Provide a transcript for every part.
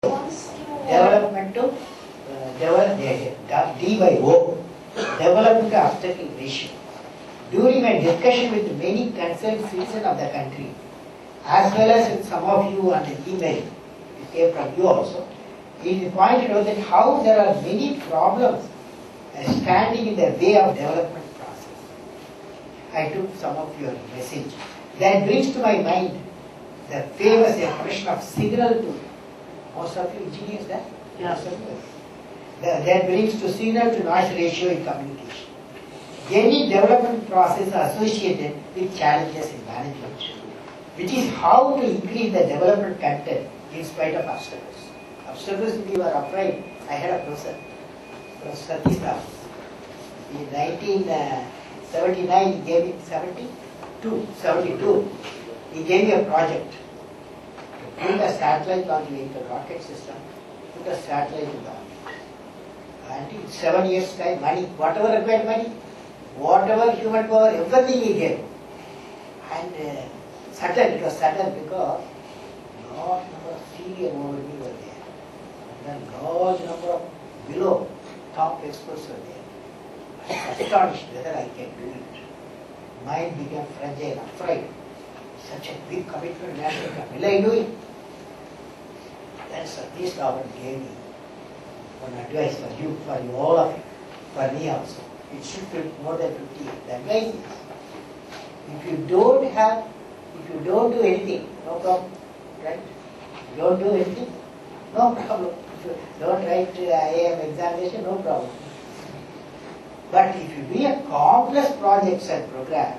development to D by O, development to obstacle ratio. During my discussion with many concerned citizens of the country, as well as with some of you on the email, it came from you also, it is pointed out that how there are many problems standing in the way of development process. I took some of your message. That brings to my mind the famous expression of signal to most of you engineers there? Yes. That brings to signal to noise ratio in communication. Any development process are associated with challenges in management, which is how to increase the development content in spite of obstacles. Obstacles we were afraid. I had a professor, Professor Satish Rao. In 1979, he gave me 72, he gave me a project to build a satellite launch vehicle rocket system, put a satellite in the orbit. And in 7 years' time, money, whatever required money, whatever human power, everything he gave. And it was sudden because large number of senior over me were there. And then large number of below top experts were there. I was astonished whether I can do it. Mind became fragile, afraid. Such a big commitment, national commitment. Will I do it? Then Satish Rao gave me one advice for you, all of you, for me also. It should be more than 50 years. The advice is, if you don't do anything, no problem, right? You don't do anything, no problem. If you don't write IAM examination, no problem. But if you do a complex projects and program,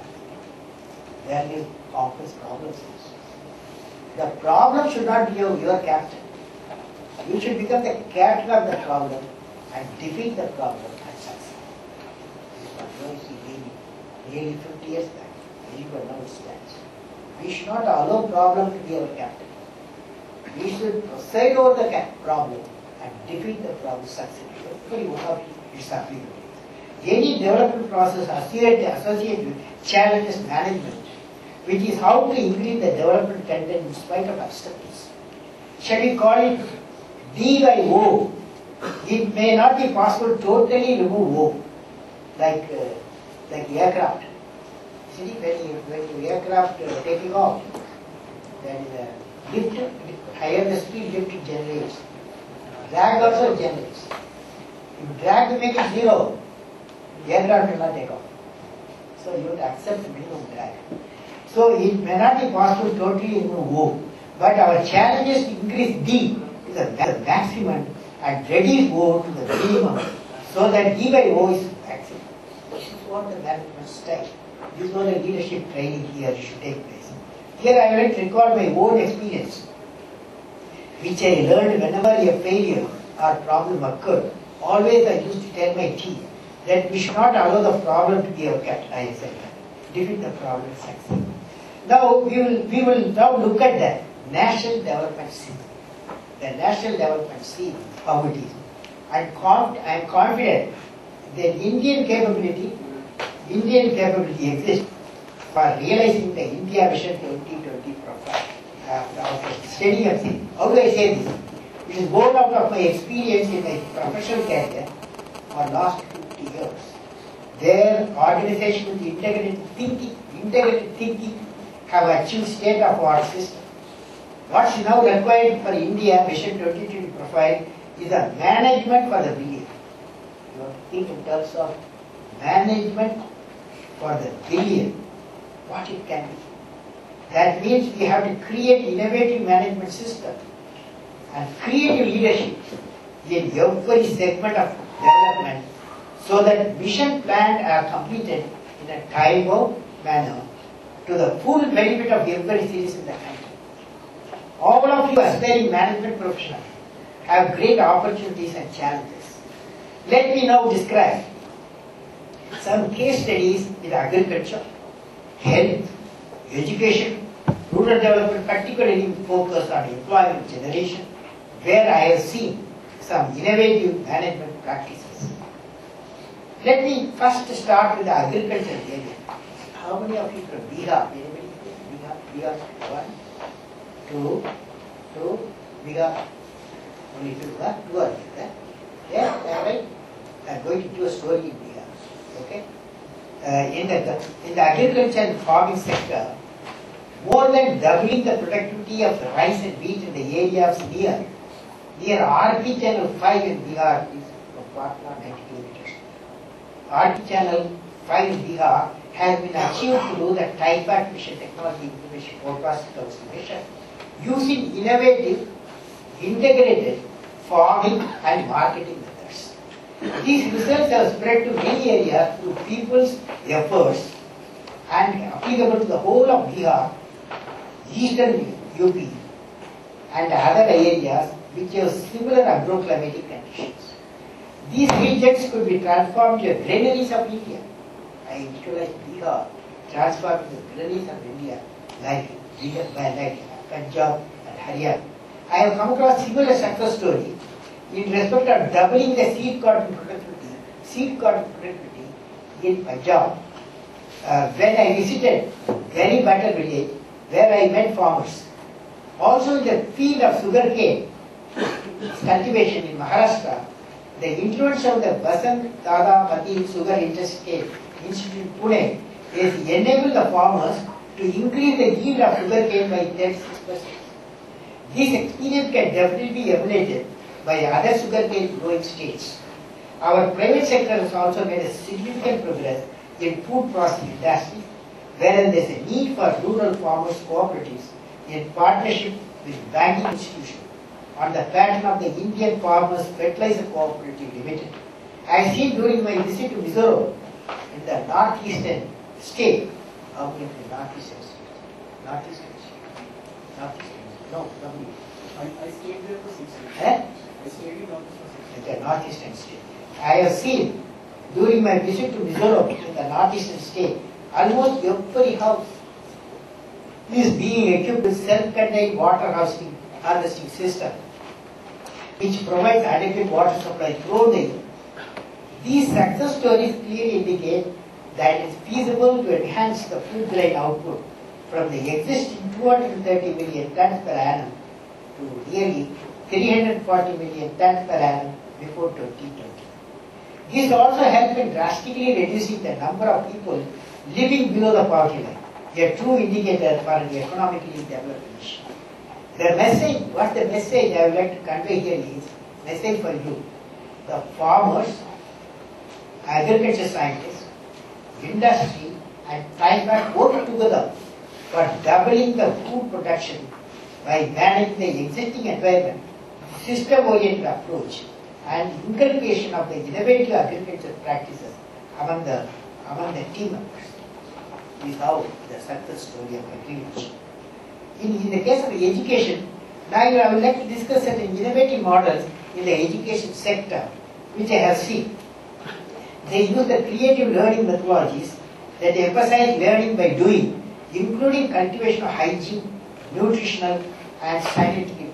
there is complex problems also. The problem should not be your captain. You should become the captain of the problem and defeat the problem and succeed. This is what he gave me nearly 50 years back. Everyone now it stands. We should not allow problem to be our captain. We should preside over the problem and defeat the problem successfully. Every one of you is applicable. Any development process associated with challenges management, which is how to increase the development content in spite of obstacles. Shall we call it D by O? It may not be possible to totally remove O, like aircraft. See, when you aircraft taking off, there is a lift, higher the speed, lift generates. Drag also generates. If you drag to make it zero, the aircraft will not take off. So you have to accept the minimum drag. So it may not be possible to totally remove O. But our challenge is to increase D to the maximum and reduce O to the minimum so that D by O is maximum. This is what the management style. This is what the leadership training here should take place. Here I will recall my own experience, which I learned whenever a failure or problem occurred. Always I used to tell my team that we should not allow the problem to be our captain. I said, defeat the problem, succeed. Now we will now look at the national development scene. The national development scene, how it is. I am confident that Indian capability exists for realizing the India Vision 2020 profile. After studying and saying, how do I say this? It is born out of my experience in my professional career for last 50 years. Their organization with integrated thinking have achieved state-of-the-art system. What's now required for India Vision 2020 profile is a management for the billion. You have to think in terms of management for the billion, what it can be. That means we have to create innovative management system and creative leadership in every segment of development so that mission plans are completed in a time-bound manner to the full benefit of every citizen in the country. All of you aspiring management professionals have great opportunities and challenges. Let me now describe some case studies in agriculture, health, education, rural development, particularly focused on employment generation, where I have seen some innovative management practices. Let me first start with the agriculture area. How many of you from Bihar? Anybody? Bihar? 1, 2, Bihar. Only if you are there. Yeah, right. I'm going to do a story in Bihar. Okay. In the agriculture and farming sector, more than doubling the productivity of rice and wheat in the areas near RP channel 5 in Bihar is approximately 90 kilometers. RP channel 5 in Bihar has been achieved through the type mission technology information forecasting estimation using innovative, integrated farming and marketing methods. These results have spread to many areas through people's efforts and applicable to the whole of Bihar, eastern UP and other areas which have similar agroclimatic conditions. These regions could be transformed into granaries of India. I visualize Bihar transformed into granaries of India like Punjab and Haryana. I have come across similar success story in respect of doubling the seed cotton productivity in Punjab. When I visited very butter village where I met farmers. Also in the field of sugarcane cultivation in Maharashtra, the influence of the Basant Dada Mati Sugar Institute Pune is enable the farmers to increase the yield of sugarcane by 36%. This experience can definitely be emulated by other sugarcane growing states. Our private sector has also made a significant progress in food processing industry, wherein there is a need for rural farmers cooperatives in partnership with banking institutions on the pattern of the Indian Farmers Fertilizer Cooperative Limited. I have seen during my visit to Mizoram in the northeastern state, no, I stayed there for 6 years. I stayed in the northeastern state. I have seen during my visit to Mizoram in the northeastern state, almost every house is being equipped with self-contained water harvesting system, which provides adequate water supply throughout the year. These success stories clearly indicate that it is feasible to enhance the food grain output from the existing 230 million tons per annum to nearly 340 million tons per annum before 2020. This also helped in drastically reducing the number of people living below the poverty line, a true indicator for an economically developed nation. The message, what the message I would like to convey here is, message for you, the farmers, agriculture scientists, industry and climate work together for doubling the food production by managing the existing environment, system-oriented approach and inculcation of the innovative agriculture practices among the team members. This is how the success story of agriculture. In the case of education, now I would like to discuss certain innovative models in the education sector, which I have seen. They use the creative learning methodologies that emphasize learning by doing, including cultivation of hygiene, nutritional and scientific